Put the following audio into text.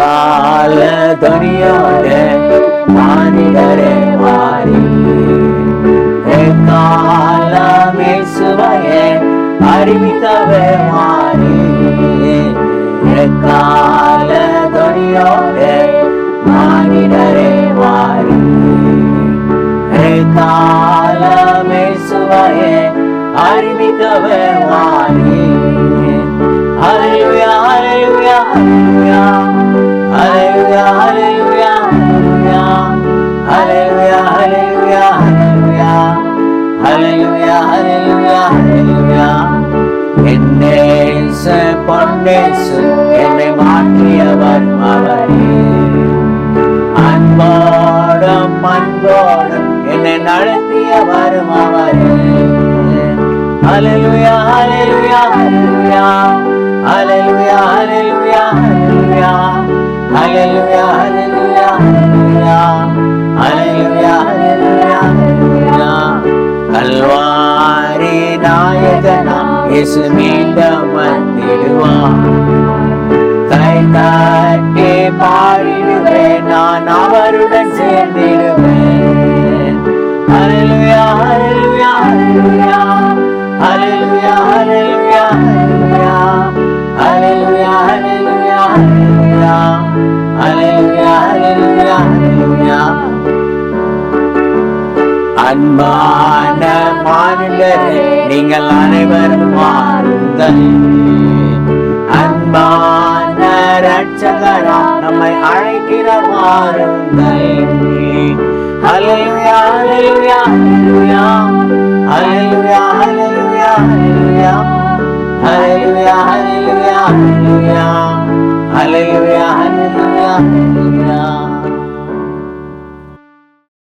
எக்கால துணியோட மானிடரே வாரி எக்காலமே சுவையே அறிவித்தவே மாறி எக்கால துணியோட மானிடரே வாரி எக்காலமே சுவையே அறிவித்தவே மாறி Hallelujah, hallelujah, hallelujah, hallelujah, hallelujah, hallelujah, hallelujah, hallelujah, hallelujah, hallelujah. என்னேச பொன்னேசு என்னை மாற்றியவர் அவரே, அன்போடும் அன்போடும் என்னை நடத்தியவர் அவரே. Hallelujah, hallelujah, hallelujah, hallelujah, hallelujah, hallelujah, hallelujah, hallelujah, hallelujah, hallelujah, hallelujah. Kalvari நாயகனாம் இயேசு மீண்டும் வந்திடுவார், கை தட்டி பாடிடுவேன், நான் அவருடன் சேர்ந்திடுவேன். Hallelujah, hallelujah, hallelujah. Hallelujah, hallelujah, hallelujah, hallelujah, hallelujah, hallelujah, hallelujah, hallelujah. அன்பான மானிடரே நீங்கள் அனைவரும் மாறுங்கள், அன்பான இரட்சகராம் நம்மை அழைக்கிற மாறுங்கள். Hallelujah, hallelujah, hallelujah, hallelujah, hallelujah, hallelujah, hallelujah, hallelujah, hallelujah, hallelujah, hallelujah.